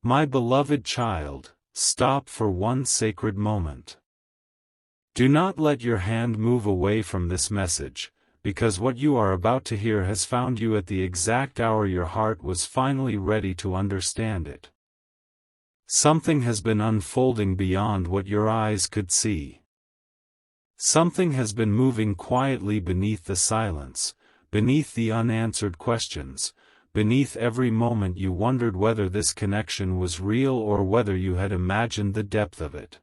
My beloved child, stop for one sacred moment. Do not let your hand move away from this message, because what you are about to hear has found you at the exact hour your heart was finally ready to understand it. Something has been unfolding beyond what your eyes could see. Something has been moving quietly beneath the silence, beneath the unanswered questions, beneath every moment you wondered whether this connection was real or whether you had imagined the depth of it.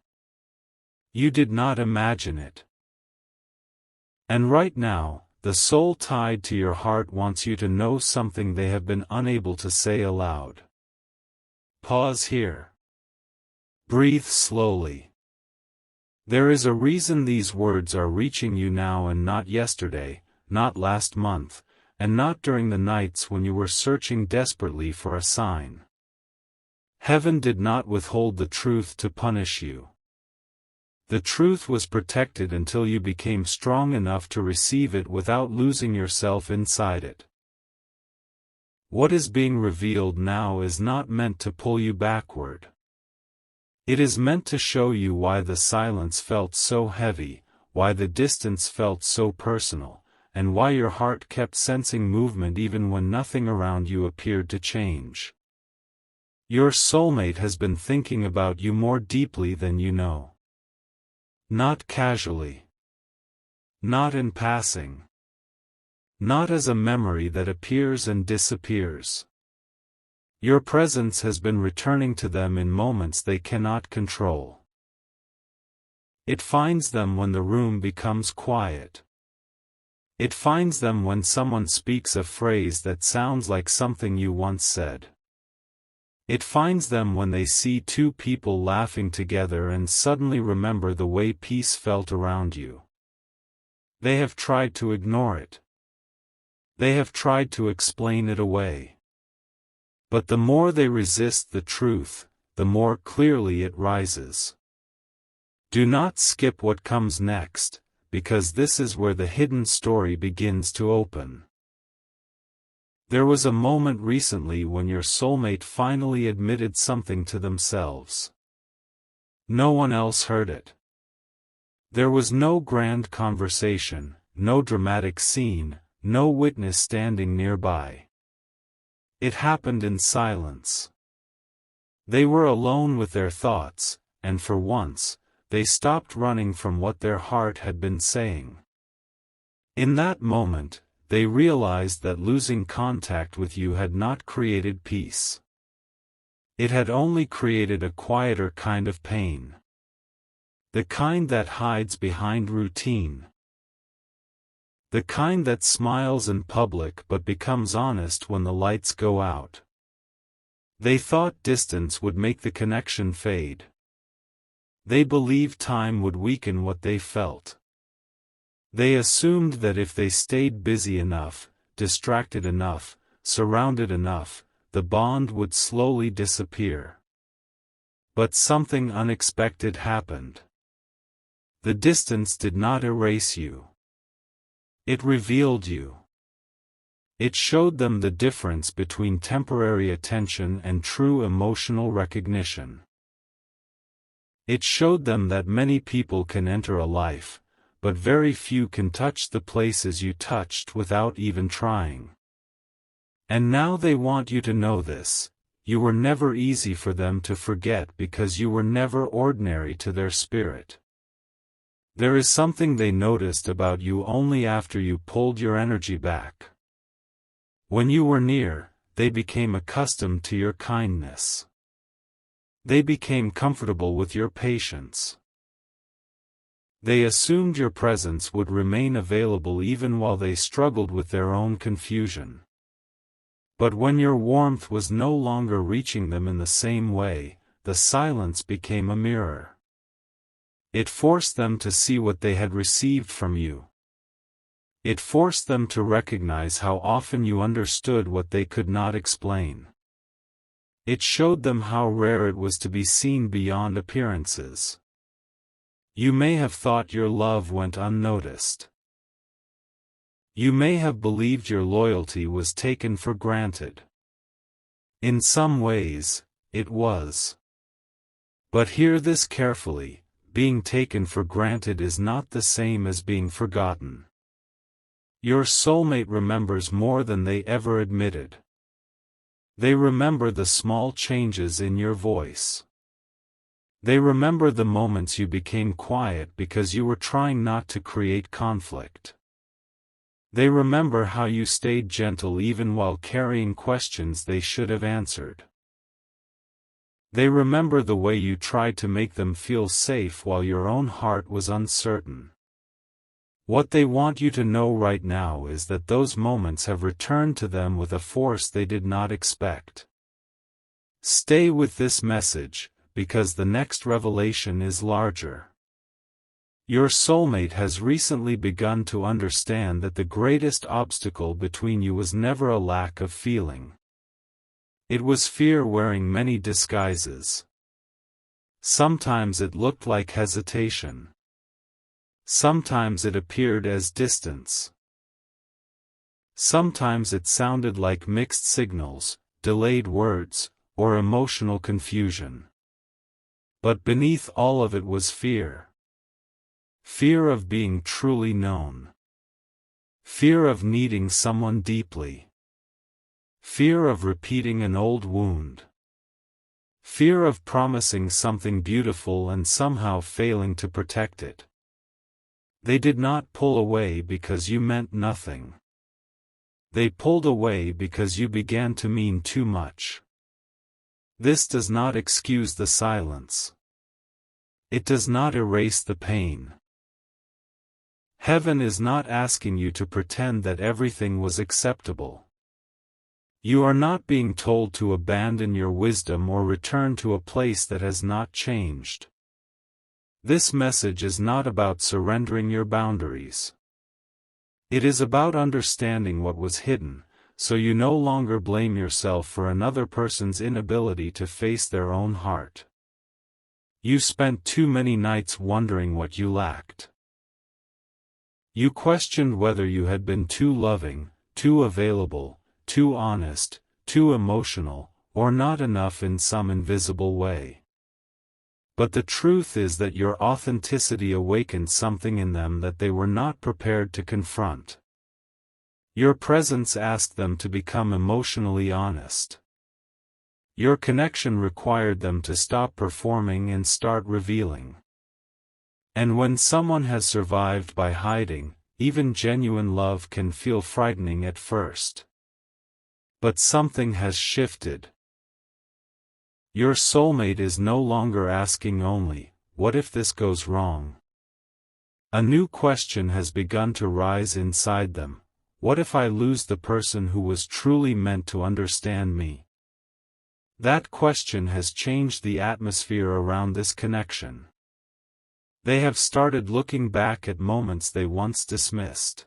You did not imagine it. And right now, the soul tied to your heart wants you to know something they have been unable to say aloud. Pause here. Breathe slowly. There is a reason these words are reaching you now and not yesterday, not last month, and not during the nights when you were searching desperately for a sign. Heaven did not withhold the truth to punish you. The truth was protected until you became strong enough to receive it without losing yourself inside it. What is being revealed now is not meant to pull you backward. It is meant to show you why the silence felt so heavy, why the distance felt so personal, and why your heart kept sensing movement even when nothing around you appeared to change. Your soulmate has been thinking about you more deeply than you know. Not casually. Not in passing. Not as a memory that appears and disappears. Your presence has been returning to them in moments they cannot control. It finds them when the room becomes quiet. It finds them when someone speaks a phrase that sounds like something you once said. It finds them when they see two people laughing together and suddenly remember the way peace felt around you. They have tried to ignore it. They have tried to explain it away. But the more they resist the truth, the more clearly it rises. Do not skip what comes next, because this is where the hidden story begins to open. There was a moment recently when your soulmate finally admitted something to themselves. No one else heard it. There was no grand conversation, no dramatic scene, no witness standing nearby. It happened in silence. They were alone with their thoughts, and for once, they stopped running from what their heart had been saying. In that moment, they realized that losing contact with you had not created peace. It had only created a quieter kind of pain. The kind that hides behind routine. The kind that smiles in public but becomes honest when the lights go out. They thought distance would make the connection fade. They believed time would weaken what they felt. They assumed that if they stayed busy enough, distracted enough, surrounded enough, the bond would slowly disappear. But something unexpected happened. The distance did not erase you. It revealed you. It showed them the difference between temporary attention and true emotional recognition. It showed them that many people can enter a life, but very few can touch the places you touched without even trying. And now they want you to know this: you were never easy for them to forget because you were never ordinary to their spirit. There is something they noticed about you only after you pulled your energy back. When you were near, they became accustomed to your kindness. They became comfortable with your patience. They assumed your presence would remain available even while they struggled with their own confusion. But when your warmth was no longer reaching them in the same way, the silence became a mirror. It forced them to see what they had received from you. It forced them to recognize how often you understood what they could not explain. It showed them how rare it was to be seen beyond appearances. You may have thought your love went unnoticed. You may have believed your loyalty was taken for granted. In some ways, it was. But hear this carefully, being taken for granted is not the same as being forgotten. Your soulmate remembers more than they ever admitted. They remember the small changes in your voice. They remember the moments you became quiet because you were trying not to create conflict. They remember how you stayed gentle even while carrying questions they should have answered. They remember the way you tried to make them feel safe while your own heart was uncertain. What they want you to know right now is that those moments have returned to them with a force they did not expect. Stay with this message, because the next revelation is larger. Your soulmate has recently begun to understand that the greatest obstacle between you was never a lack of feeling. It was fear wearing many disguises. Sometimes it looked like hesitation. Sometimes it appeared as distance. Sometimes it sounded like mixed signals, delayed words, or emotional confusion. But beneath all of it was fear. Fear of being truly known. Fear of needing someone deeply. Fear of repeating an old wound. Fear of promising something beautiful and somehow failing to protect it. They did not pull away because you meant nothing. They pulled away because you began to mean too much. This does not excuse the silence. It does not erase the pain. Heaven is not asking you to pretend that everything was acceptable. You are not being told to abandon your wisdom or return to a place that has not changed. This message is not about surrendering your boundaries. It is about understanding what was hidden, so you no longer blame yourself for another person's inability to face their own heart. You spent too many nights wondering what you lacked. You questioned whether you had been too loving, too available, too honest, too emotional, or not enough in some invisible way. But the truth is that your authenticity awakened something in them that they were not prepared to confront. Your presence asked them to become emotionally honest. Your connection required them to stop performing and start revealing. And when someone has survived by hiding, even genuine love can feel frightening at first. But something has shifted. Your soulmate is no longer asking only, "What if this goes wrong?" A new question has begun to rise inside them. What if I lose the person who was truly meant to understand me? That question has changed the atmosphere around this connection. They have started looking back at moments they once dismissed.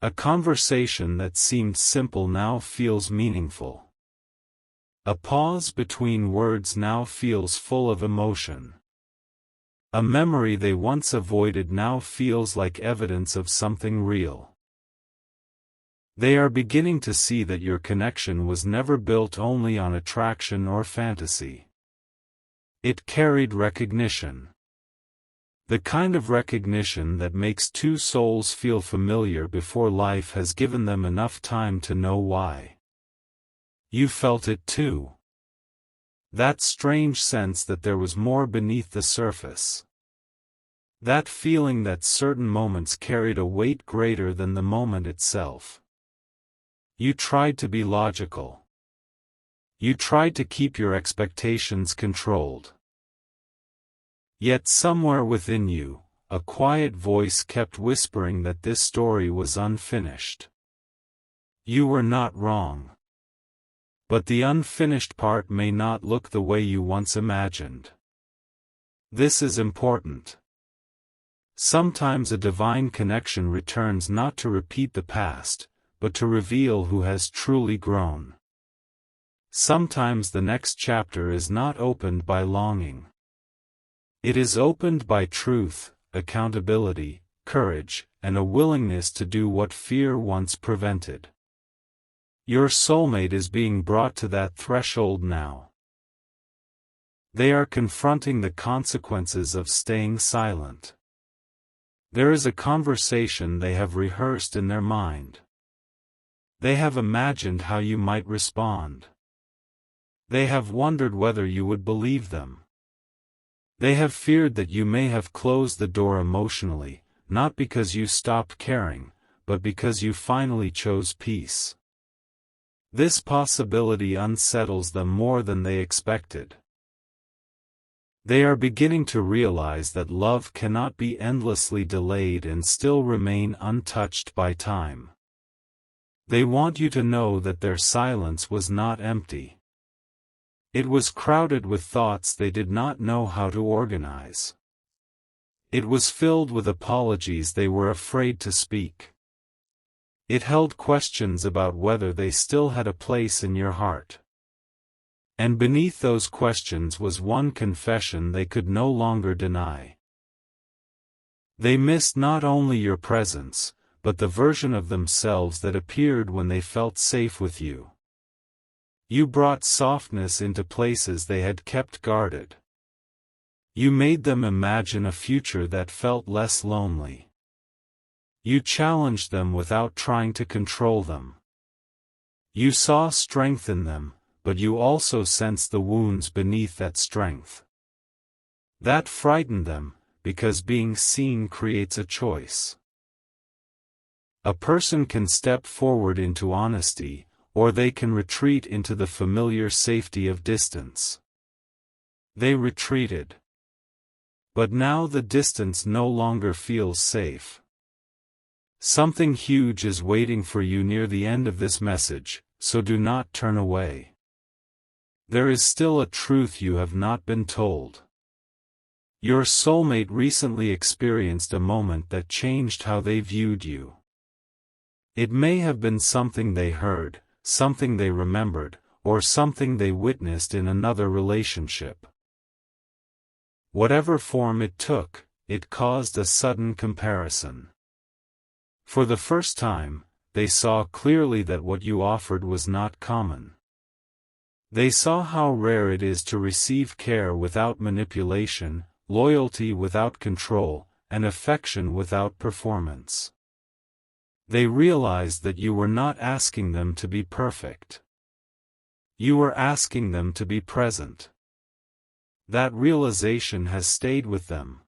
A conversation that seemed simple now feels meaningful. A pause between words now feels full of emotion. A memory they once avoided now feels like evidence of something real. They are beginning to see that your connection was never built only on attraction or fantasy. It carried recognition. The kind of recognition that makes two souls feel familiar before life has given them enough time to know why. You felt it too. That strange sense that there was more beneath the surface. That feeling that certain moments carried a weight greater than the moment itself. You tried to be logical. You tried to keep your expectations controlled. Yet somewhere within you, a quiet voice kept whispering that this story was unfinished. You were not wrong. But the unfinished part may not look the way you once imagined. This is important. Sometimes a divine connection returns not to repeat the past, but to reveal who has truly grown. Sometimes the next chapter is not opened by longing. It is opened by truth, accountability, courage, and a willingness to do what fear once prevented. Your soulmate is being brought to that threshold now. They are confronting the consequences of staying silent. There is a conversation they have rehearsed in their mind. They have imagined how you might respond. They have wondered whether you would believe them. They have feared that you may have closed the door emotionally, not because you stopped caring, but because you finally chose peace. This possibility unsettles them more than they expected. They are beginning to realize that love cannot be endlessly delayed and still remain untouched by time. They want you to know that their silence was not empty. It was crowded with thoughts they did not know how to organize. It was filled with apologies they were afraid to speak. It held questions about whether they still had a place in your heart. And beneath those questions was one confession they could no longer deny. They missed not only your presence, but the version of themselves that appeared when they felt safe with you. You brought softness into places they had kept guarded. You made them imagine a future that felt less lonely. You challenged them without trying to control them. You saw strength in them, but you also sensed the wounds beneath that strength. That frightened them, because being seen creates a choice. A person can step forward into honesty, or they can retreat into the familiar safety of distance. They retreated. But now the distance no longer feels safe. Something huge is waiting for you near the end of this message, so do not turn away. There is still a truth you have not been told. Your soulmate recently experienced a moment that changed how they viewed you. It may have been something they heard, something they remembered, or something they witnessed in another relationship. Whatever form it took, it caused a sudden comparison. For the first time, they saw clearly that what you offered was not common. They saw how rare it is to receive care without manipulation, loyalty without control, and affection without performance. They realized that you were not asking them to be perfect. You were asking them to be present. That realization has stayed with them.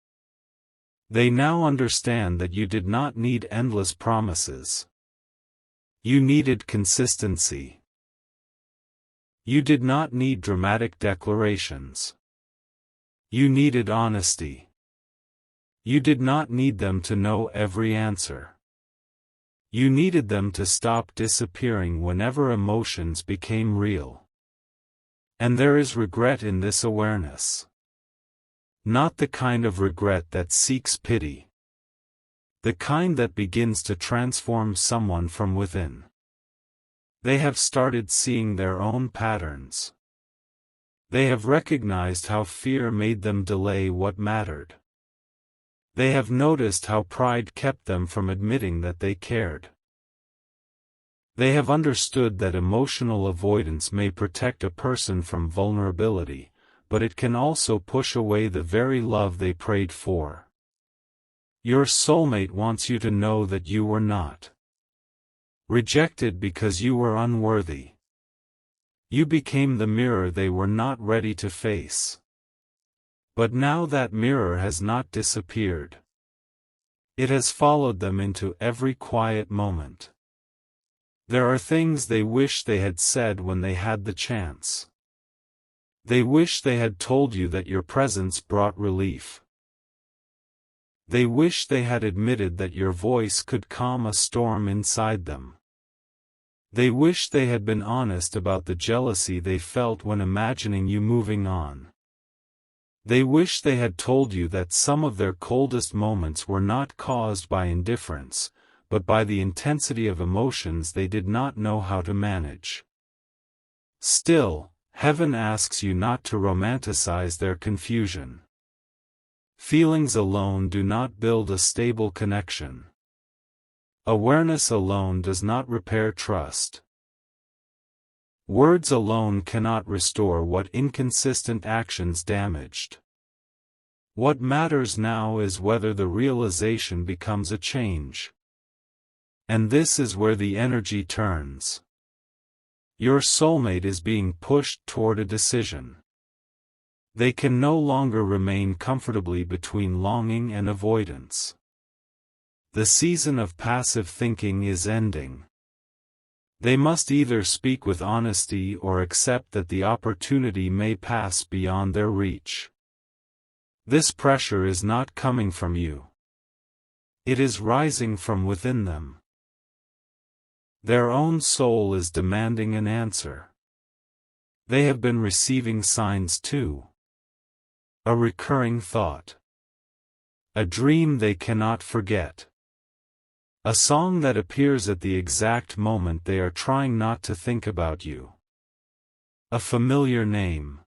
They now understand that you did not need endless promises. You needed consistency. You did not need dramatic declarations. You needed honesty. You did not need them to know every answer. You needed them to stop disappearing whenever emotions became real. And there is regret in this awareness. Not the kind of regret that seeks pity. The kind that begins to transform someone from within. They have started seeing their own patterns. They have recognized how fear made them delay what mattered. They have noticed how pride kept them from admitting that they cared. They have understood that emotional avoidance may protect a person from vulnerability, but it can also push away the very love they prayed for. Your soulmate wants you to know that you were not rejected because you were unworthy. You became the mirror they were not ready to face. But now that mirror has not disappeared. It has followed them into every quiet moment. There are things they wish they had said when they had the chance. They wish they had told you that your presence brought relief. They wish they had admitted that your voice could calm a storm inside them. They wish they had been honest about the jealousy they felt when imagining you moving on. They wish they had told you that some of their coldest moments were not caused by indifference, but by the intensity of emotions they did not know how to manage. Still, heaven asks you not to romanticize their confusion. Feelings alone do not build a stable connection. Awareness alone does not repair trust. Words alone cannot restore what inconsistent actions damaged. What matters now is whether the realization becomes a change. And this is where the energy turns. Your soulmate is being pushed toward a decision. They can no longer remain comfortably between longing and avoidance. The season of passive thinking is ending. They must either speak with honesty or accept that the opportunity may pass beyond their reach. This pressure is not coming from you. It is rising from within them. Their own soul is demanding an answer. They have been receiving signs too. A recurring thought. A dream they cannot forget. A song that appears at the exact moment they are trying not to think about you. A familiar name.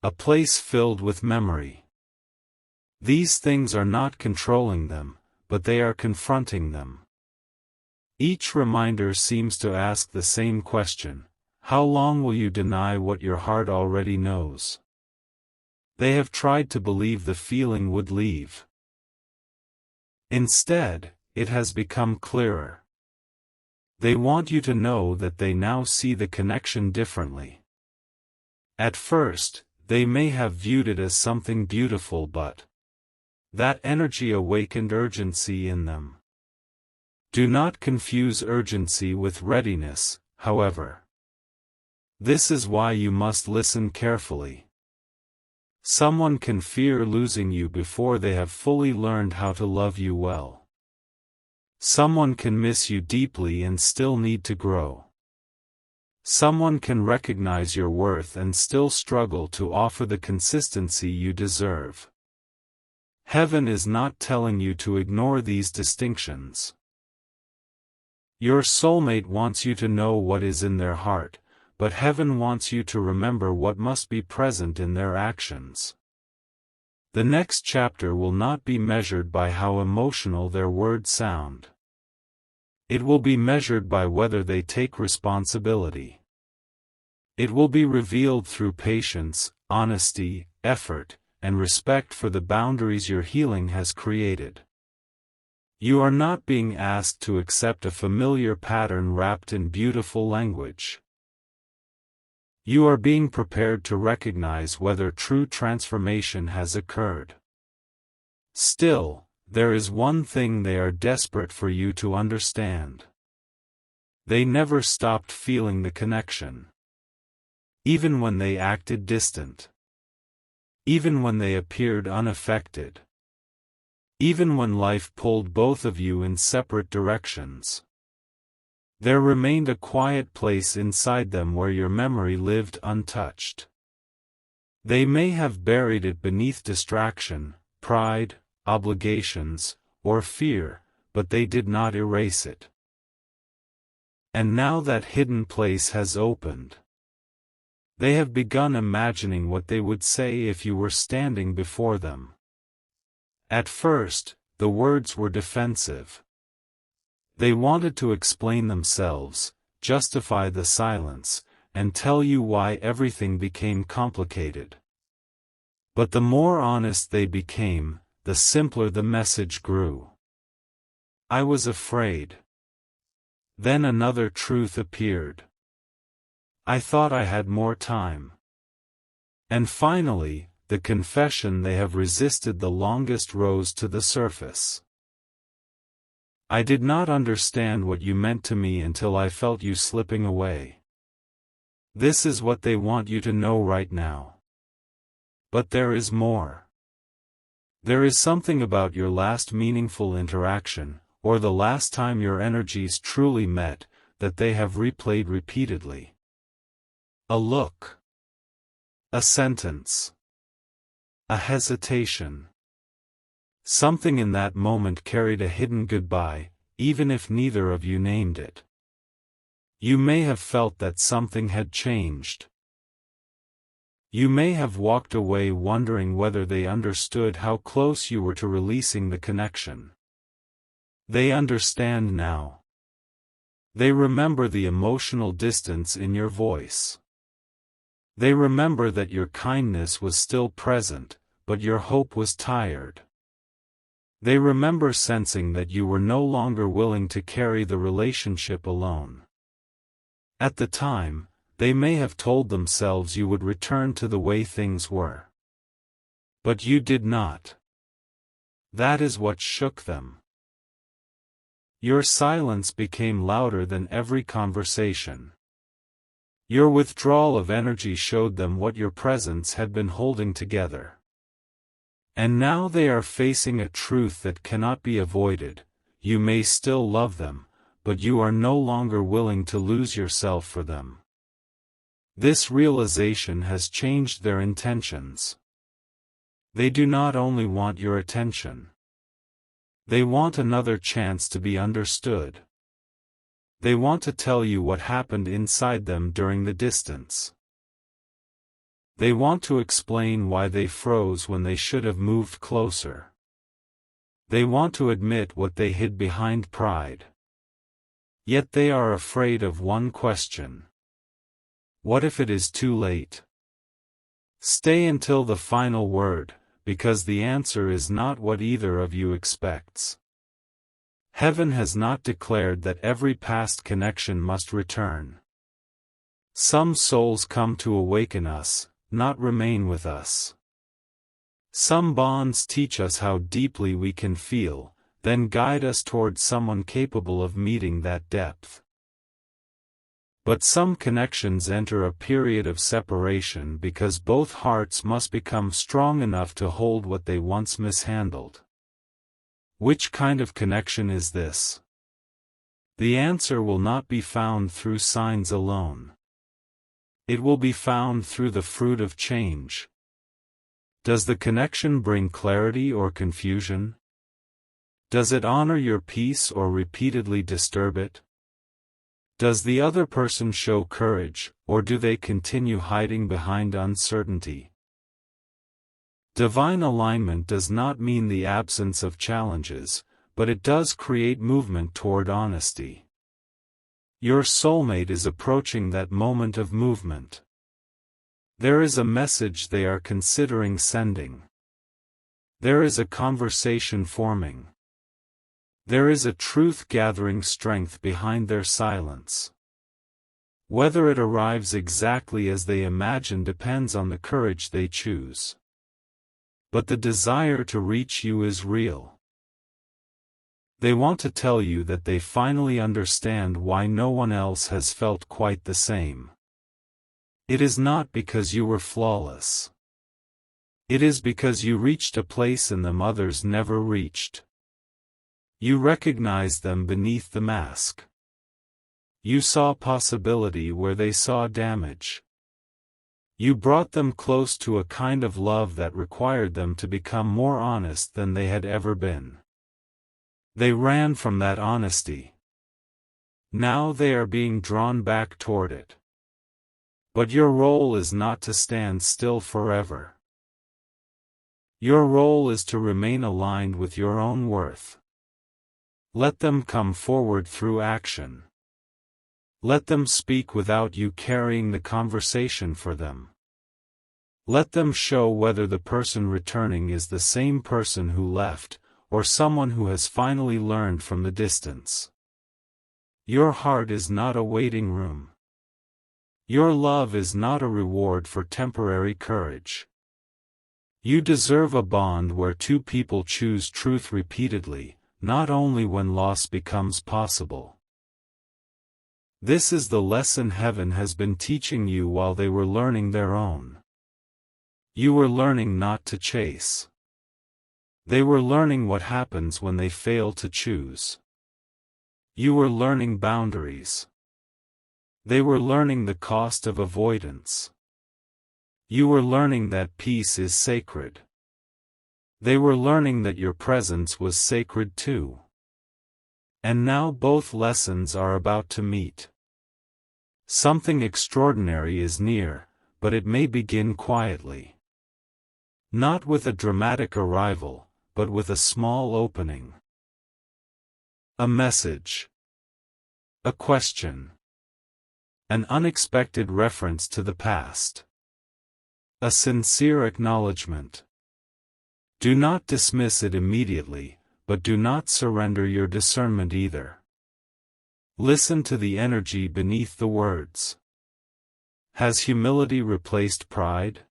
A place filled with memory. These things are not controlling them, but they are confronting them. Each reminder seems to ask the same question: how long will you deny what your heart already knows? They have tried to believe the feeling would leave. Instead, it has become clearer. They want you to know that they now see the connection differently. At first, they may have viewed it as something beautiful, but that energy awakened urgency in them. Do not confuse urgency with readiness, however. This is why you must listen carefully. Someone can fear losing you before they have fully learned how to love you well. Someone can miss you deeply and still need to grow. Someone can recognize your worth and still struggle to offer the consistency you deserve. Heaven is not telling you to ignore these distinctions. Your soulmate wants you to know what is in their heart, but heaven wants you to remember what must be present in their actions. The next chapter will not be measured by how emotional their words sound. It will be measured by whether they take responsibility. It will be revealed through patience, honesty, effort, and respect for the boundaries your healing has created. You are not being asked to accept a familiar pattern wrapped in beautiful language. You are being prepared to recognize whether true transformation has occurred. Still, there is one thing they are desperate for you to understand. They never stopped feeling the connection. Even when they acted distant. Even when they appeared unaffected. Even when life pulled both of you in separate directions. There remained a quiet place inside them where your memory lived untouched. They may have buried it beneath distraction, pride, obligations, or fear, but they did not erase it. And now that hidden place has opened. They have begun imagining what they would say if you were standing before them. At first, the words were defensive. They wanted to explain themselves, justify the silence, and tell you why everything became complicated. But the more honest they became, the simpler the message grew. I was afraid. Then another truth appeared. I thought I had more time. And finally, the confession they have resisted the longest rose to the surface. I did not understand what you meant to me until I felt you slipping away. This is what they want you to know right now. But there is more. There is something about your last meaningful interaction, or the last time your energies truly met, that they have replayed repeatedly. A look. A sentence. A hesitation. Something in that moment carried a hidden goodbye, even if neither of you named it. You may have felt that something had changed. You may have walked away wondering whether they understood how close you were to releasing the connection. They understand now. They remember the emotional distance in your voice. They remember that your kindness was still present, but your hope was tired. They remember sensing that you were no longer willing to carry the relationship alone. At the time, they may have told themselves you would return to the way things were. But you did not. That is what shook them. Your silence became louder than every conversation. Your withdrawal of energy showed them what your presence had been holding together. And now they are facing a truth that cannot be avoided: you may still love them, but you are no longer willing to lose yourself for them. This realization has changed their intentions. They do not only want your attention. They want another chance to be understood. They want to tell you what happened inside them during the distance. They want to explain why they froze when they should have moved closer. They want to admit what they hid behind pride. Yet they are afraid of one question. What if it is too late? Stay until the final word, because the answer is not what either of you expects. Heaven has not declared that every past connection must return. Some souls come to awaken us, not remain with us. Some bonds teach us how deeply we can feel, then guide us toward someone capable of meeting that depth. But some connections enter a period of separation because both hearts must become strong enough to hold what they once mishandled. Which kind of connection is this? The answer will not be found through signs alone. It will be found through the fruit of change. Does the connection bring clarity or confusion? Does it honor your peace or repeatedly disturb it? Does the other person show courage, or do they continue hiding behind uncertainty? Divine alignment does not mean the absence of challenges, but it does create movement toward honesty. Your soulmate is approaching that moment of movement. There is a message they are considering sending. There is a conversation forming. There is a truth gathering strength behind their silence. Whether it arrives exactly as they imagine depends on the courage they choose. But the desire to reach you is real. They want to tell you that they finally understand why no one else has felt quite the same. It is not because you were flawless. It is because you reached a place in them others never reached. You recognized them beneath the mask. You saw possibility where they saw damage. You brought them close to a kind of love that required them to become more honest than they had ever been. They ran from that honesty. Now they are being drawn back toward it. But your role is not to stand still forever. Your role is to remain aligned with your own worth. Let them come forward through action. Let them speak without you carrying the conversation for them. Let them show whether the person returning is the same person who left, or someone who has finally learned from the distance. Your heart is not a waiting room. Your love is not a reward for temporary courage. You deserve a bond where two people choose truth repeatedly, not only when loss becomes possible. This is the lesson heaven has been teaching you while they were learning their own. You were learning not to chase. They were learning what happens when they fail to choose. You were learning boundaries. They were learning the cost of avoidance. You were learning that peace is sacred. They were learning that your presence was sacred too. And now both lessons are about to meet. Something extraordinary is near, but it may begin quietly. Not with a dramatic arrival, but with a small opening. A message. A question. An unexpected reference to the past. A sincere acknowledgement. Do not dismiss it immediately, but do not surrender your discernment either. Listen to the energy beneath the words. Has humility replaced pride?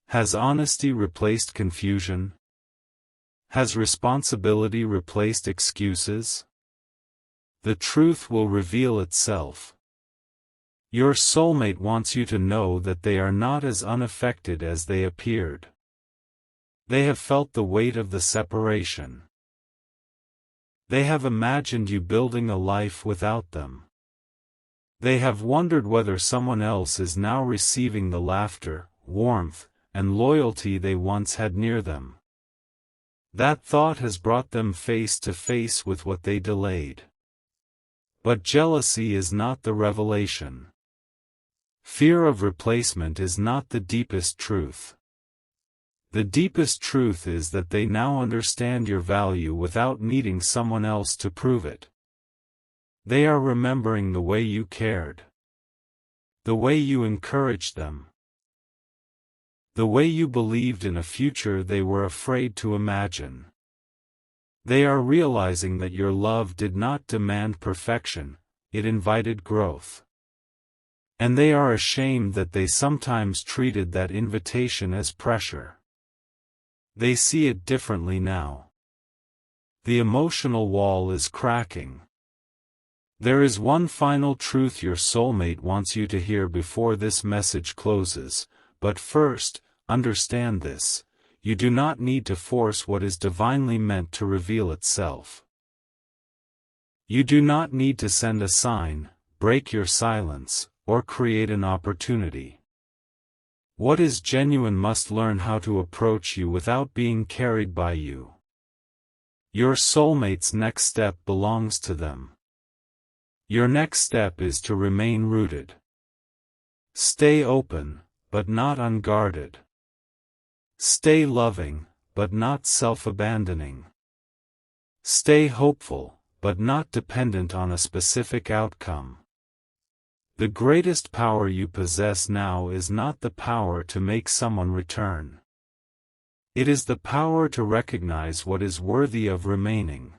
Has honesty replaced confusion? Has responsibility replaced excuses? The truth will reveal itself. Your soulmate wants you to know that they are not as unaffected as they appeared. They have felt the weight of the separation. They have imagined you building a life without them. They have wondered whether someone else is now receiving the laughter, warmth, and loyalty they once had near them. That thought has brought them face to face with what they delayed. But jealousy is not the revelation. Fear of replacement is not the deepest truth. The deepest truth is that they now understand your value without needing someone else to prove it. They are remembering the way you cared. The way you encouraged them. The way you believed in a future they were afraid to imagine. They are realizing that your love did not demand perfection, it invited growth. And they are ashamed that they sometimes treated that invitation as pressure. They see it differently now. The emotional wall is cracking. There is one final truth your soulmate wants you to hear before this message closes, but first, understand this: you do not need to force what is divinely meant to reveal itself. You do not need to send a sign, break your silence, or create an opportunity. What is genuine must learn how to approach you without being carried by you. Your soulmate's next step belongs to them. Your next step is to remain rooted. Stay open, but not unguarded. Stay loving, but not self-abandoning. Stay hopeful, but not dependent on a specific outcome. The greatest power you possess now is not the power to make someone return. It is the power to recognize what is worthy of remaining.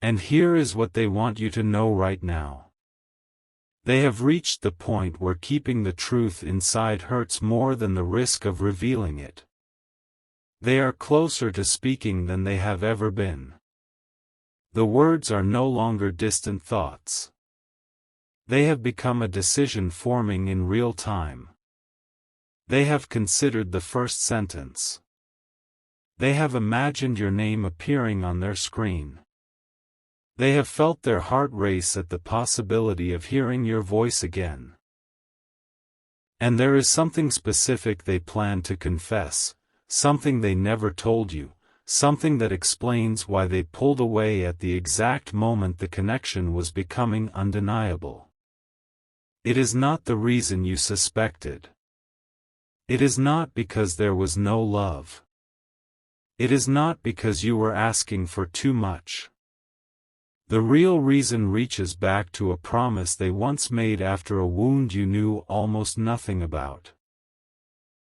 And here is what they want you to know right now. They have reached the point where keeping the truth inside hurts more than the risk of revealing it. They are closer to speaking than they have ever been. The words are no longer distant thoughts. They have become a decision forming in real time. They have considered the first sentence. They have imagined your name appearing on their screen. They have felt their heart race at the possibility of hearing your voice again. And there is something specific they plan to confess, something they never told you, something that explains why they pulled away at the exact moment the connection was becoming undeniable. It is not the reason you suspected. It is not because there was no love. It is not because you were asking for too much. The real reason reaches back to a promise they once made after a wound you knew almost nothing about.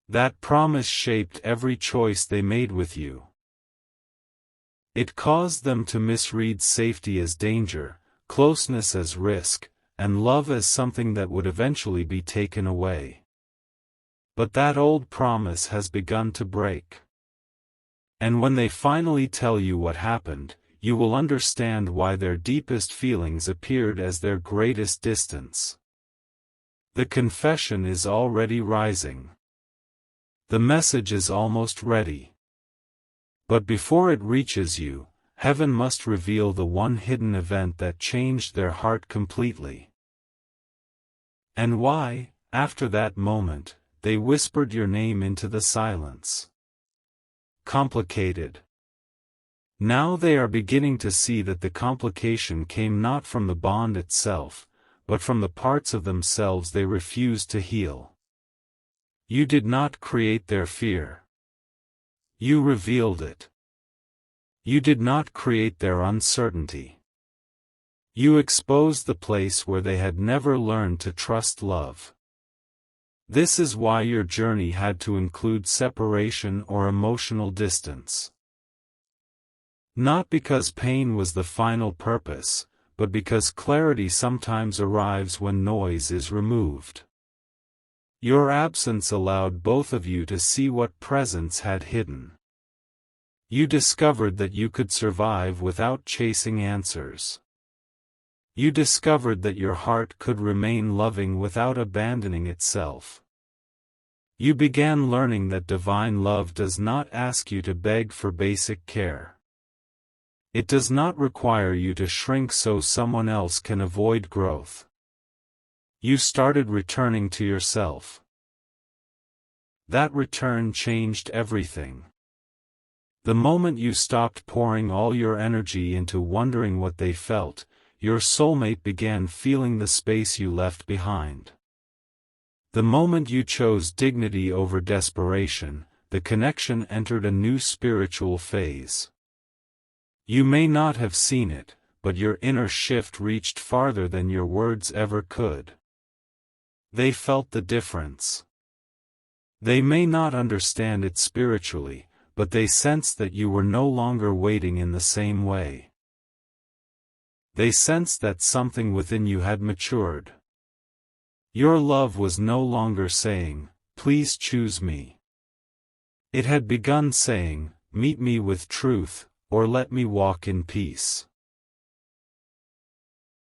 That promise shaped every choice they made with you. It caused them to misread safety as danger, closeness as risk, and love as something that would eventually be taken away. But that old promise has begun to break. And when they finally tell you what happened, you will understand why their deepest feelings appeared as their greatest distance. The confession is already rising. The message is almost ready. But before it reaches you, heaven must reveal the one hidden event that changed their heart completely. And why, after that moment, they whispered your name into the silence. Complicated. Now they are beginning to see that the complication came not from the bond itself, but from the parts of themselves they refused to heal. You did not create their fear. You revealed it. You did not create their uncertainty. You exposed the place where they had never learned to trust love. This is why your journey had to include separation or emotional distance. Not because pain was the final purpose, but because clarity sometimes arrives when noise is removed. Your absence allowed both of you to see what presence had hidden. You discovered that you could survive without chasing answers. You discovered that your heart could remain loving without abandoning itself. You began learning that divine love does not ask you to beg for basic care. It does not require you to shrink so someone else can avoid growth. You started returning to yourself. That return changed everything. The moment you stopped pouring all your energy into wondering what they felt, your soulmate began feeling the space you left behind. The moment you chose dignity over desperation, the connection entered a new spiritual phase. You may not have seen it, but your inner shift reached farther than your words ever could. They felt the difference. They may not understand it spiritually, but they sensed that you were no longer waiting in the same way. They sensed that something within you had matured. Your love was no longer saying, "Please choose me." It had begun saying, "Meet me with truth, or let me walk in peace."